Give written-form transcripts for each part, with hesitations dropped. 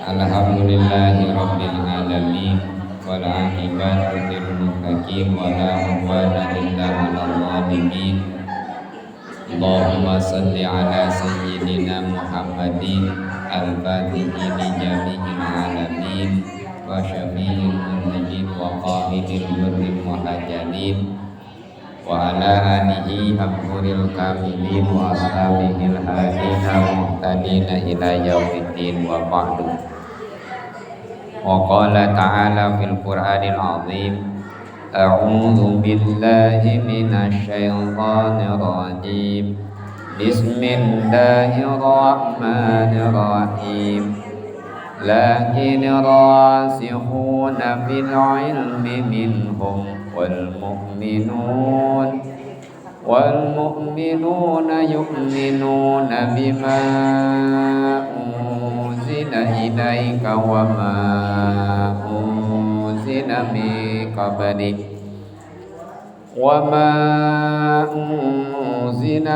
Alhamdulillahi rabbil alamin wal aqibatu lil muttaqin wa la udwana illa 'alal zalimin. Allahumma shalli ala sayyidina Muhammadin al-fatihi li jami'il alamin wa syafi'il mudnibin wa qa'idil murril muhajjalin wa ala alihi abduril kamilin wa ashabihil hadina muhtadina ila yaumiddin wa ba'du. Wa qala ta'ala fil Qur'anil azim, a'udzu billahi minasy syaithanir rajim. Bismillahirrahmanirrahim. Lakin rasikhuna fil ilmi minhum والمؤمنون يؤمنون بما أنزل إليك وما أنزل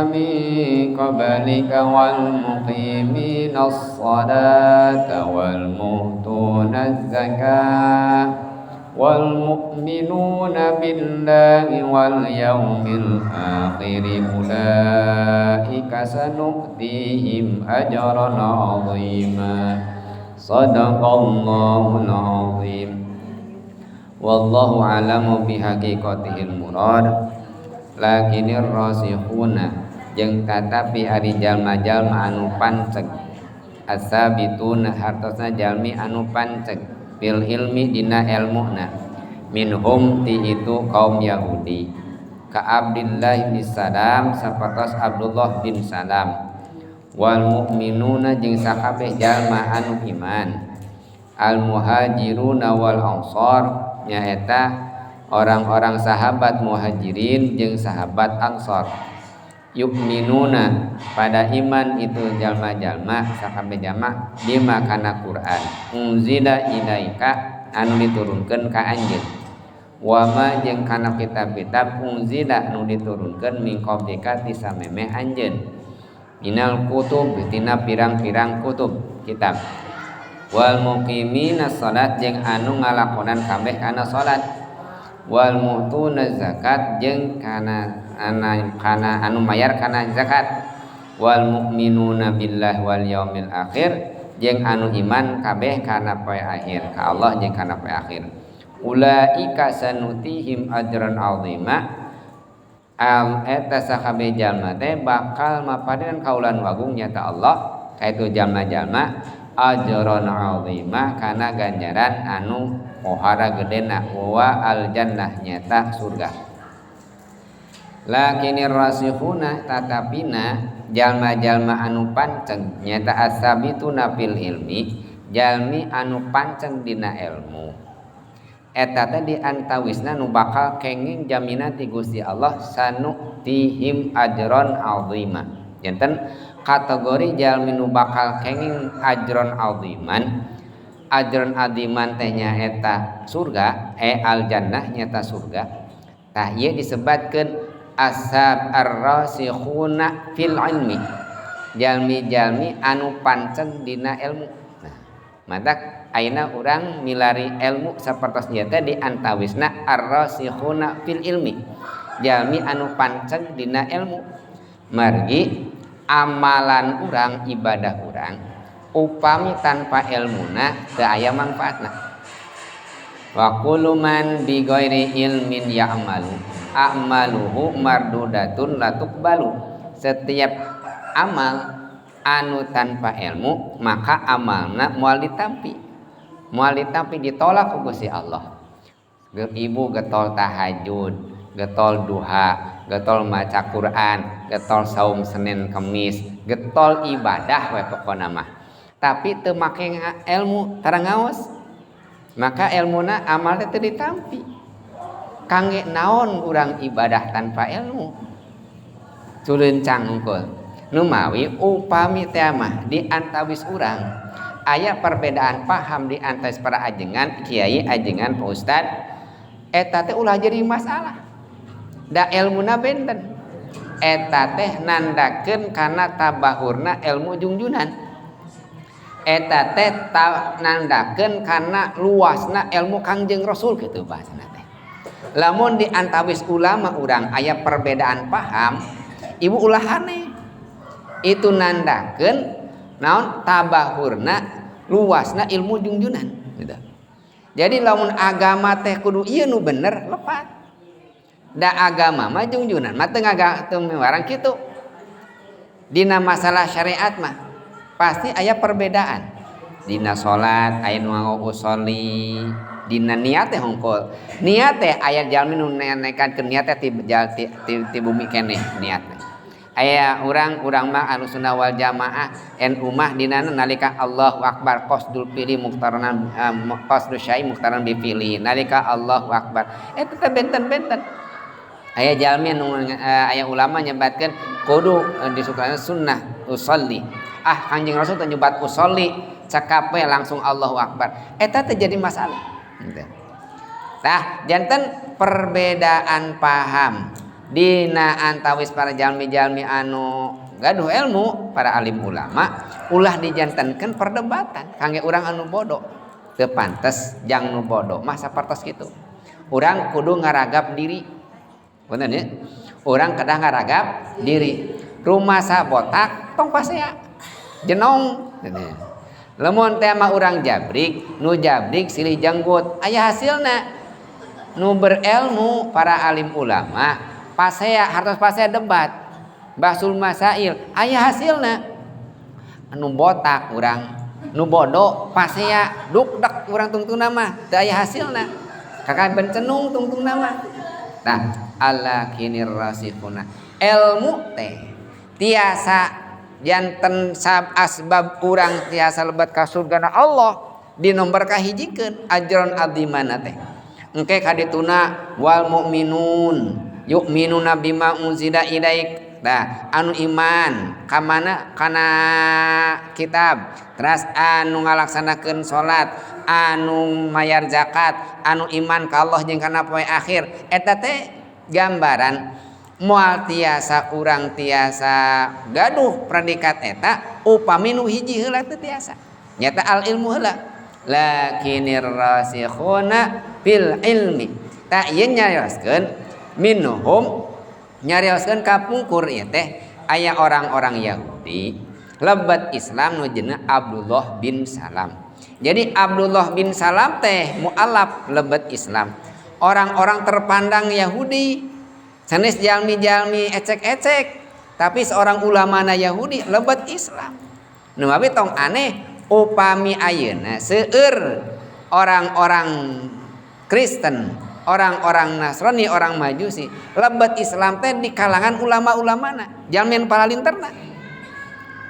من قبلك والمقيمين الصلاة والمؤتون الزكاة والمؤمنون بالله واليوم الآخر أولئك سنؤتيهم أجرا عظيما. صدق الله العظيم. Wallahu a'lamu bihaqiqatihil murad. Lakinir rasikhuna jeung tatapi ari jalma-jalma anu panceg, asabituna hartosna jalmi anu panceg, fil ilmi dina ilmuna, minhum ti itu kaum Yahudi, ka Abdillah bin Salam sapatos Abdullah bin Salam, wal mu'minuna jeung sakabeh jalma anu iman, al muhajiruna wal ansar nyaeta orang-orang sahabat muhajirin jeung sahabat ansar. Yu'minuna pada iman itu jalma-jalma sakabeh jalma bima kana Quran unzila ilaika anu diturunkeun ka anjeun, wa ma jeung kana kitab-kitab unzila anu diturunkeun min qablika ti samemeh anjeun, minal kutub tina pirang-pirang kutub kitab, wal muqimina shalat jeung anu ngalakonan kabeh kana salat, wal mu'tuna zakat jeung kana anu mayar kana zakat, wal mu'minuna billahi wal yaumil akhir jeung anu iman kabeh kana poe akhir ka Allah jeung kana poe akhir. Ulaika sanutihim ajran azima. Eta sakabeh jalma teh bakal mapadeun kaulan wagung nyata Allah kaitu jalma-jalma ajran azima kana ganjaran anu pohara gedena wa al jannah nyata surga. Lakinir rasikhuna tatapina jalma-jalma anu panceng nyata asabituna fil ilmi, jalmi anu panceng dina ilmu, eta teh diantawisna nu bakal kenging jaminan ti Gusti Allah sanutihim ajron azima. Janten kategori jalmi nu bakal kenging ajron aziman. Ajron aziman teh nyaeta surga, al jannah nyata surga. Tah ieu disebutkeun ashab ar-rasikhuna fil ilmi, jalmi-jalmi anu pancen dina ilmu. Nah, matak ayeuna urang milari ilmu sapertos ieu teh diantawisna ar-rasikhuna fil ilmi, jalmi anu pancen dina ilmu. Margi amalan urang, ibadah urang upami tanpa ilmuna teu aya manfaatna. Wa kullu man bi ghairi ilmin ya'malu a'maluhu mardudatun la tuqbalu. Setiap amal anu tanpa ilmu maka amalna moal ditampi ditolak ku Gusti Allah. Ibu getol tahajud, getol duha, getol maca Quran, getol saum Senin Kemis, getol ibadah we pokona mah. Tapi teu make ilmu tarangaos, maka ilmuna amal teh ditampi. Kangge naon urang ibadah tanpa ilmu? Culeuncang hungkul. Nu mawi upami teh mah di antawis urang aya perbedaan paham di antawis para ajengan kiai, ajengan pa ustad, eta teh ulah jadi masalah. Da ilmuna benten. Eta teh nandakeun kana tabahurna ilmu jungjunan. eta teh nandakeun kana luasna ilmu Kangjeng Rasul kitu bahasana teh. Lamun di antawis ulama urang aya perbedaan paham, ibu ulahane itu nandakeun naon tabahurna luasna ilmu junjunan gitu. Jadi lamun agama teh kudu ieu nu bener lepat. Da agama mah junjunan mah teu ngawarang kitu. Dina masalah syariat mah pasti aya perbedaan. Dina salat aya nu usolli, dina niat teh hongkol. Niat teh aya jalmi nu nekankeun niat teh ti bumi keneh niat teh. Aya urang mah Ahlussunnah wal Jamaah NU mah dina nalika Allahu Akbar qasdul fili muqtaranan qasdu syai muqtaran bi fili nalika Allahu Akbar eta teh benten-benten. Aya jalmi nu aya ulama nyebatkeun kudu disukaina sunnah usolli. Kanjeng Rasul teh nyebat usolli cakape langsung Allahu Akbar. Eta teh jadi masalah. Tah janten perbedaan paham dina antawis para jalmi-jalmi anu gaduh ilmu para alim ulama ulah dijantenkeun perdebatan kangge urang anu bodoh. Teu pantes jang nu bodoh mah sapertos kitu. Urang kudu ngaragap diri. Bener ya? Urang kedah ngaragap diri. Rumah sabotak tong pasea. Jenong lemon teh mah urang jabrik nu jabrik silih janggut aya hasilna nu berilmu para alim ulama pasea hartos pasea debat basul masail aya hasilna anu botak urang nu bodoh pasea dukdek urang tungtungna mah teu aya hasilna kakak bencenung tungtungna mah nah ala kinir rasifuna ilmu teh tiasa janten asbab urang tiasa lebat ka surgana Allah dinomor kahijikeun ajron azimana teh engke kadituna wal mukminun yu'minuna bima unzila ilaik dah anu iman ka mana kana kitab terus anu ngalaksanakeun salat anu mayar zakat anu iman ka Allah jeung kana poe akhir eta teh gambaran moal tiasa urang tiasa gaduh predikat eta upami nu hiji heula teu tiasa nyata al ilmu heula lakinir rasikhuna fil ilmi ta ieu nyarioskeun minhum nyarioskeun kapungkur ieu teh aya orang-orang Yahudi lebat Islam nu jenna Abdullah bin Salam. Jadi Abdullah bin Salam teh mualaf lebat Islam orang-orang terpandang Yahudi sanes jalmi-jalmi ecek-ecek tapi seorang ulama na Yahudi lebat Islam nu abi tong aneh upami ayeuna seueur orang-orang Kristen orang-orang Nasrani orang Majusi lebat Islam teh di kalangan ulama-ulamana jalmi anu paralinterna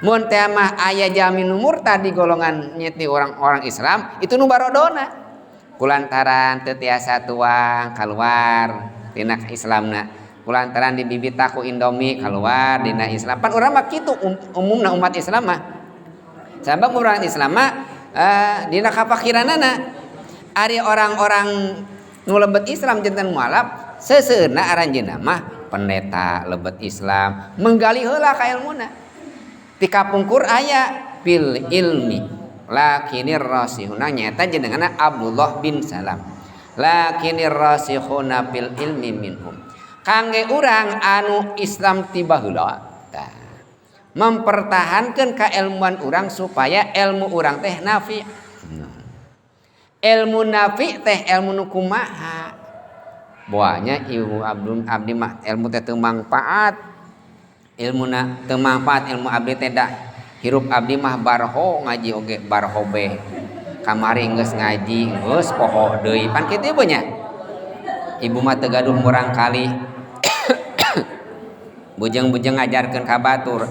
mun teh mah aya jalmi nu murtad di golongan nyeti orang-orang Islam itu nu barodona kulantaran teu tiasa tuang kaluar tina Islamna kulantaran di bibit taku Indomie keluar dina Islam pan urang mah kitu umumna umat Islam mah sabab urang Islam mah dina kafakiranana ari orang-orang nu lebet Islam janten mualaf seuseurna aranjeunna mah pendeta lebet Islam menggali heula ka ilmuna ti kapungkur aya bil ilmi lakinir rasihuna nyata jenenganna Abdullah bin Salam lakinir rasihuna bil ilmi minhum kangge urang anu Islam tiba heula mempertahankan keilmuan urang supaya ilmu urang teh nafi. Ilmu nafi teh ilmu nu kumaha boanya ibu abdi mah ilmu teh teu mangfaat ilmuna teu mangfaat ilmu abdi teh da hirup abdi mah barho ngaji oge barhobe kamari geus ngaji geus poho deui pan kitu ieu nya ibu mah teu gaduh murang kali bujeng-bujeng ngajarkeun ka batur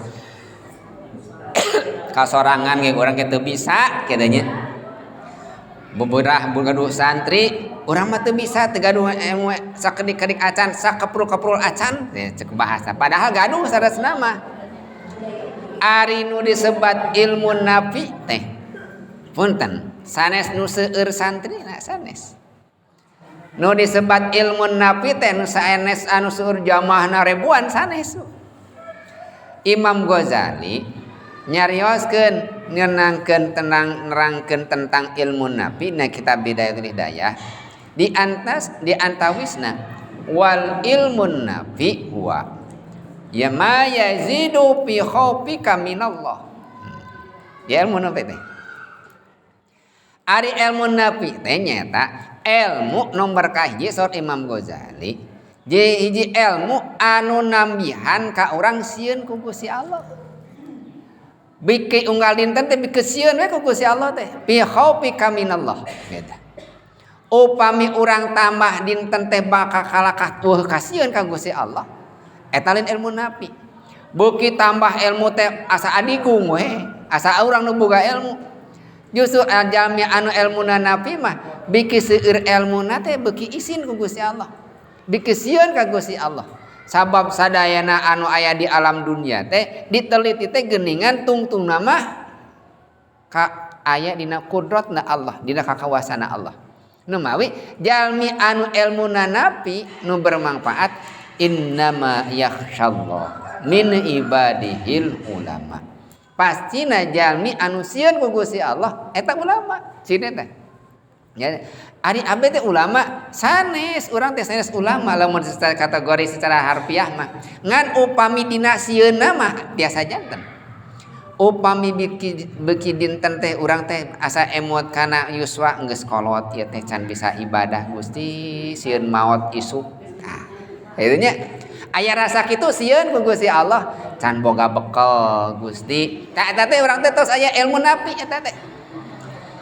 kasorangan ge urang ge teu bisa kitu nya beberah gaduh santri urang mah teu bisa teu gaduh ilmu sakedik-kedik acan sakeprul-keprul acan cek bahasa padahal gaduh saresna mah ari nu disebat ilmu nafi teh punten sanes nu seueur santri na sanes nu disebat ilmu nafi teh nu sanes anu seueur jamaahna ribuan sanes Imam Ghazali nyarioskeun ngeunangkeun nerangkeun tentang ilmu nabi na kitab Bidayatul Hidayah di antawisna wal ilmun nabi huwa ya ma yazidu fi khaufika minallah. Ya ilmu nabi teh ari ilmu nabi teh nyata ilmu nomor kahiji saur Imam Ghazali hiji ilmu anu nambihan ka urang sieun ku Gusti Allah. Biki unggal dinten teh bikesieun we ku Gusti Allah teh fi khaufika minallah gitu. Upami urang tambah dinten teh bakal kalakah tuh kasieun ka Gusti Allah eta lain ilmu nabi. Beuki tambah ilmu teh asa adigung we asa urang nu boga ilmu. Justru jalmi anu ilmuna nabi mah biki seueur ilmuna teh beuki isin ku Gusti Allah. Biki sieun ka Gusti Allah. Sabab sadayana anu aya di alam dunia teh diteliti teh geuningan tungtung nama ka aya dina kudratna Allah, dina kakawasaana Allah. Nu mawi jalmi anu ilmuna nabi nu bermanfaat innama yakhsyallah min ibadihil ulama. Pastina jalmi anu sieun ku Gusti Allah eta ulama. Sini teh. Ya, ari abdi teh ulama sanes urang teh sanes ulama lamun secara kategori secara harfiah mah ngan upami dina sieunna mah biasa janten upami beki dinten teh urang teh asa emot kana yuswa geus kolot ieu teh can bisa ibadah Gusti sieun maot isuk tah kitu nya aya rasa kitu sieun ku Gusti Allah can boga bekal Gusti tah eta teh urang teh tos aya ilmu nabi eta teh.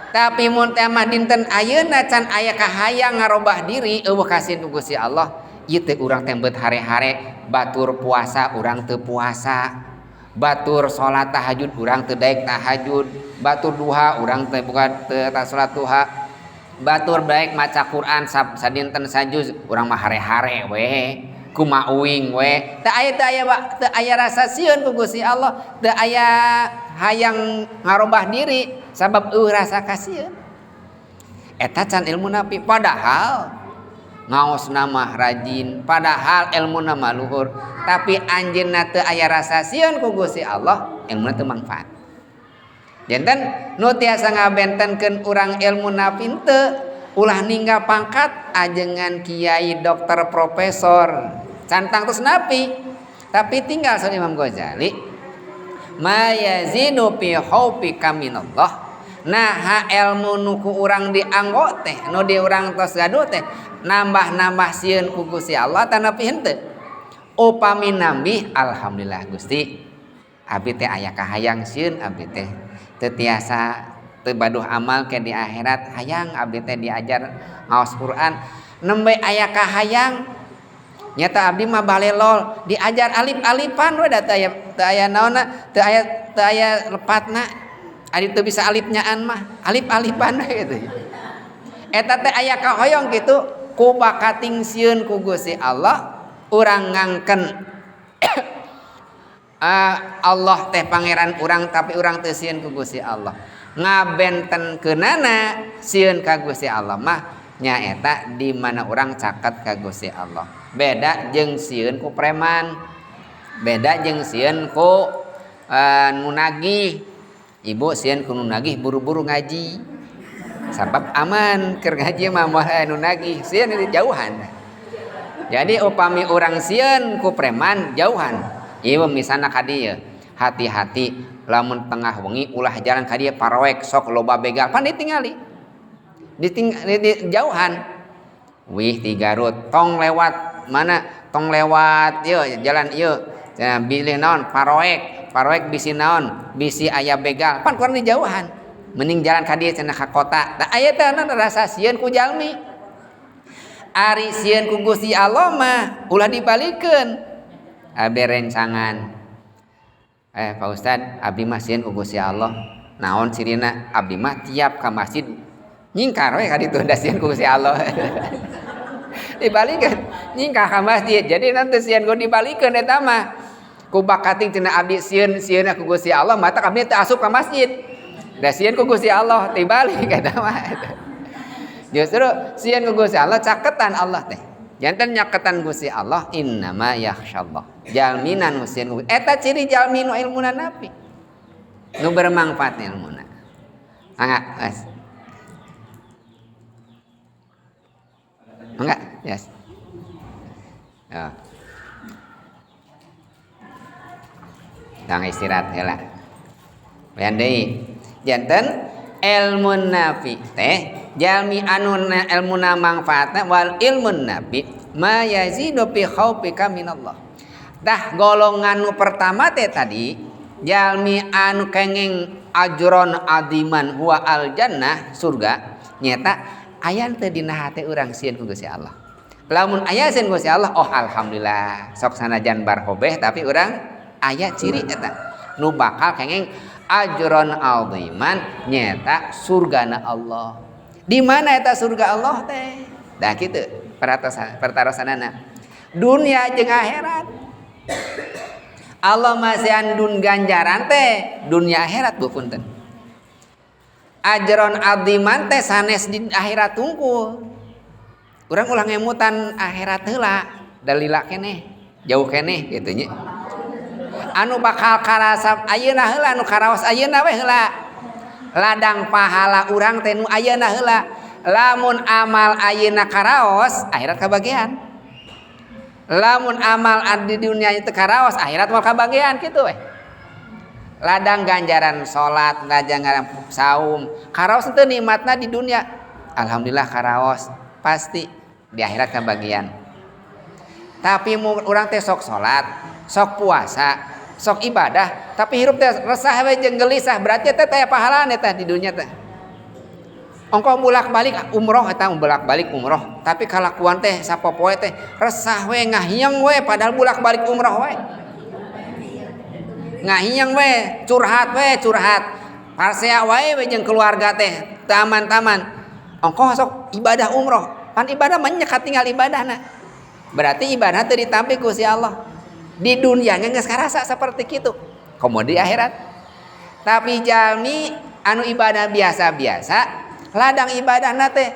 Tapi mun teh mah dinten ayeuna can aya kahayang ngarobah diri eueuh kasih ku Gusti Allah ieu teh urang teh beut hare-hare batur puasa urang teu puasa batur salat tahajud urang teu daek tahajud batur duha urang teh bukan teu salat duha batur baik maca Quran sadinten sajuz urang mah hare-hare we kumaha uing we teu aya rasa sieun ku Gusti Allah teu aya hayang ngarobah diri sabab rasa kasieun eta can ilmu nabi padahal ngaos nama rajin padahal ilmu nama luhur tapi anjeunna teu aya rasa sieun ku Gusti Allah ilmuna teu manfaat. Janten nu tiasa ngabentenkeun urang ilmu nabi teu ulah ninggal pangkat ajengan kiai dokter profesor cantang terus nabi tapi tinggal saur Imam Ghazali ma yazidu fi khaufika minallah. Nah ilmu nu ku urang dianggo teh nu di urang tos gaduh teh nambah-nambah sieun ku Gusti Allah tanapi henteu upami nambi alhamdulillah Gusti abdi teh aya kahayang sieun abdi teh teu tiasa teu baduh amal ke di akhirat hayang abdi teh diajar ngaos Quran nembe aya kahayang nyata abdi mah balelol diajar alif-alifan we da teu aya naonna teu aya lepatna ari teu bisa alifnyaan mah alif-alifan we gitu. Eta teh aya kahoyong kitu ku bakating sieun ku Gusti Allah urang ngangken Allah teh pangeran urang tapi urang teu sieun ku Gusti Allah ngabentenkeunana sieun ka Gusti Allah mah nyaeta di mana urang caket ka Gusti Allah beda jeung sieun ku preman beda jeung sieun ku nu nagih ibu sieun ku nu nagih buru-buru ngaji sabab aman keur ngaji mah moal nu nagih sieun di jauhan. Jadi upami urang sieun ku preman jauhan ieu misalna ka dieu hati-hati lamun tengah wengi ulah jalan ka dieu paroek sok loba begal pan ditingali di jauhan wih ti Garut tong lewat mana tong lewat ieu jalan ieu bilih naon paroek bisi naon bisi aya begal pan kurang di jauhan mending jalan ka dieu cenah ka kota da aya teh rasa sieun ku jalmi ari sieun ku Gusti Allah mah ulah dibalikeun abdi rencangan Pak Ustad abdi mah sieun ku Gusti Allah naon cirina abdi mah tiap ka masjid nyingkar we ka ditu da sieun ku Gusti Allah dibalikeun nyingkar ka masjid jadi nanti sieun ku dibalikeun eta mah ku bakating cenah abdi sieun ku Gusti Allah mata abdi teu asup ka masjid da sieun ku Gusti Allah tibalik eta mah justru sieun ku Gusti Allah caketan Allah teh janten nyaketan Gusti Allah innama yakhsyallah jalmina nu sieun eta ciri jalmi nu ilmuna nabi nu bermanfaat ilmuna. Mangga, guys. Mangga, yes. Ya. Tang istirahat heula. Bayan deui. Janten ilmun nafi teh jalmi anu ilmuna manfaatna wal ilmun nafi ma yazidu fi khaufika minallah. Dah golongan nu pertama teh tadi jalmi anu kenging ajron adiman huwa al jannah surga nyata aya teu dina hate urang sieun ku Gusti Allah. Lamun aya sieun ku Gusti Allah, oh alhamdulillah sok sanajan barhobeh tapi urang aya ciri eta nu bakal kenging ajron adiman nyata surgana Allah. Di mana eta surga Allah teh? Dah kitu pertarosanana. Dunia jeung akhirat. Allah masih andun ganjaran teh dunia akhirat punten. Ajron adiman teh sanes di akhirat tungkul. Urang ulang emutan akhirat heula, dalila keneh, jauh keneh kitu nya. Anu bakal karasap ayeuna heula anu karaos ayeuna we heula. Ladang pahala urang teh nu ayeuna heula. Lamun amal ayeuna karaos akhirat kabagian. Lamun amal di dunia itu karaos akhirat mau kabagian kitu we. Ladang ganjaran salat, ganjaran saum, karaos teu nikmatna di dunia. Alhamdulillah karaos pasti di akhirat kabagian. Tapi urang teh sok salat, sok puasa, sok ibadah, tapi hirup teh resah we jeung gelisah, berarti teh aya pahalana teh di dunia teh. Ongko bolak-balik umroh eta bolak-balik umroh, tapi kalakuan teh sapopoe teh resah we ngahiang we padahal bolak-balik umroh we. Ngahiang we, curhat. Parsea wae we jeung keluarga teh, taman-taman. Ongko sok ibadah umroh, pan ibadah mah nyekat tinggal ibadahna. Berarti ibadah teh ditampi ku Gusti Allah. Di dunia geus karasa seperti kitu. Komo di akhirat. Tapi jalmi anu ibadah biasa-biasa ladang ibadahna teh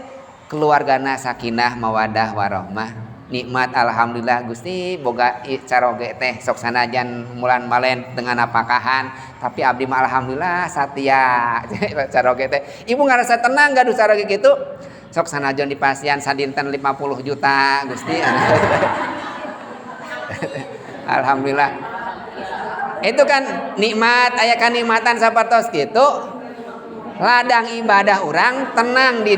keluargana sakinah mawadah warahmah nikmat alhamdulillah Gusti boga caroge teh sok sanajan mulan malen dengan apakahan tapi abdi mah alhamdulillah satia caroge teh ibu ngarasa tenang gaduh caroge kitu sok sanajan dipasian sadinten 50 juta Gusti alhamdulillah itu kan nikmat aya kanikmatan sapertos kitu. Ladang ibadah orang tenang di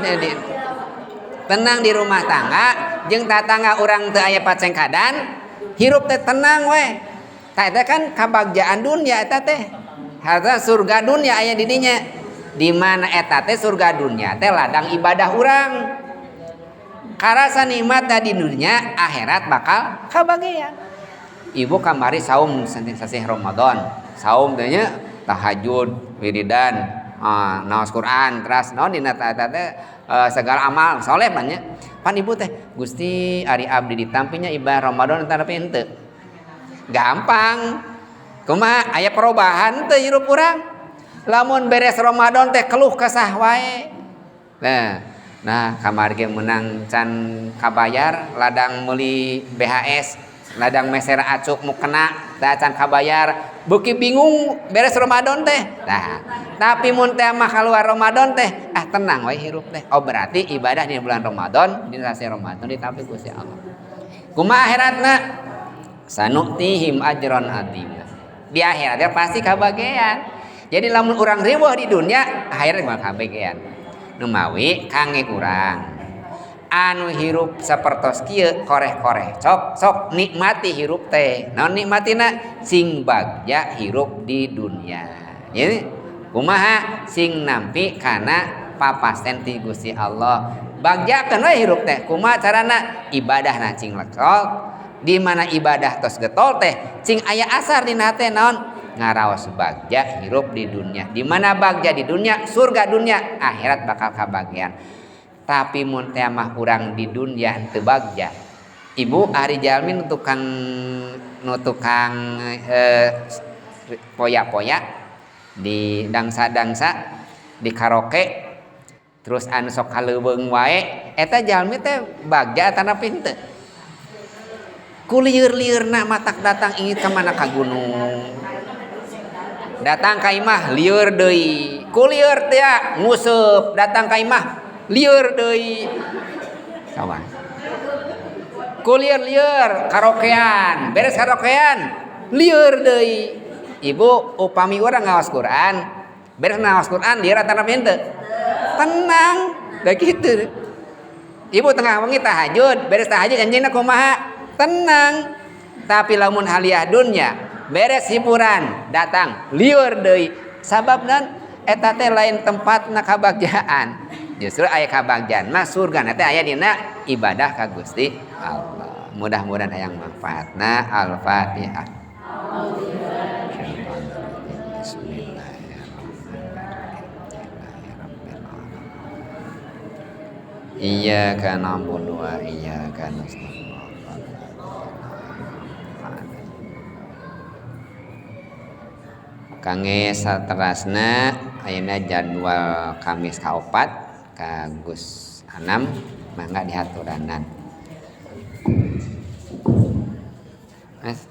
rumah tangga jeung tatangga orang teu aya pacengkadan hirup teh tenang we tah eta kan kabagjaan dunia eta teh harta surga dunia aya di dinya di mana eta teh surga dunia teh ladang ibadah urang karasa nikmat di dunia akhirat bakal kabagian ibu kamari saum sasih Ramadan saum teh nya tahajud wiridan naos Quran teras naon dina eta teh segala amal saleh banyak pan ibu teh Gusti ari abdi ditampinya ibadah Ramadan tapi henteu gampang kumaha aya perubahan teu hirup urang lamun beres Ramadan teh keluh kesah wae nah kamari ge meunang can kabayar ladang meuli BHS ladang meser acuk mukena teh can kabayar beuki bingung beres Ramadan teh nah tapi mun teh mah kaluar Ramadan teh tenang we hirup teh oh berarti ibadah di bulan Ramadan di sasi Ramadan ditampi Gusti Allah kumaha akhiratna sanuktihim ajron adim di akhirat pasti kabagian jadi lamun urang riweuh di dunia akhirat mah kabagian nu mawi kangge urang anu hirup sapertos kieu koreh-koreh sok nikmati hirup teh naon nikmatina sing bagja hirup di dunia jadi kumaha sing nampi kana papasten ti Gusti Allah bagjakeun we hirup teh kumaha carana ibadahna cing lekol di mana ibadah tos getol teh cing aya asar dina teh naon ngaraos bagja hirup di dunia di mana bagja di dunia surga dunia akhirat bakal kabagian tapi mun teh mah urang di dunia teu bagja ibu ari jalmi nu tukang poya-poya di dangsa-dangsa di karaoke terus anu sok kaleuweung wae eta jalmi teh bagja atana pinte ku lieur-liurna matak datang ingin ka mana ka gunung datang ka imah lieur deui. Ku lieur teh nguseup, datang ka imah lieur deui. Sawan. Ku lieur karaokean, beres karaokean lieur deui. Ibu upami urang ngaos Quran, beres ngaos Quran lieur antara henteu. Tenang, da kitu. Ibu tengah wengi tahajud, beres tahajud anjeunna kumaha? Tenang. Tapi lamun haliah dunya, beres hiburan, datang lieur deui. Sababna eta teh lain tempatna kabagjaan. Justru aya kabagjaan mah surga teh aya dina ibadah ka Gusti Allah. Mudah-mudahan aya manfaatna. Al-Fatihah. Iyyaka na'budu wa iyyaka nasta'in. Kangge saterasna ayeuna jadwal Kamis kaopat ka Gus Anam mangga dihaturanan. Mas.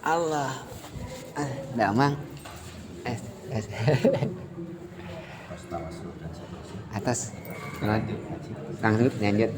Allah. Dah mang. Atas. Lanjut.